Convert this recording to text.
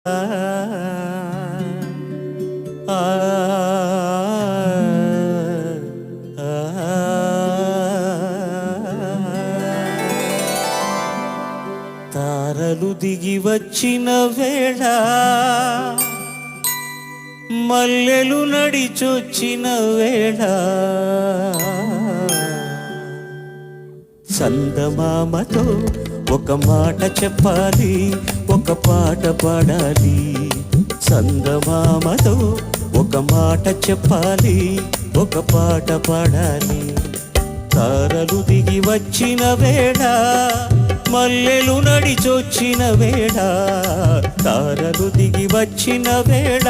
తారలు దిగి వచ్చిన వేళ, మల్లెలు నడిచొచ్చిన వేళ, చందమామతో ఒక మాట చెప్పాలి, ఒక పాట పాడాలి. చందమామతో ఒక మాట చెప్పాలి, ఒక పాట పాడాలి. తారలు దిగి వచ్చిన వేళ, మల్లెలు నడిచొచ్చిన వేళ, తారలు దిగి వచ్చిన వేళ.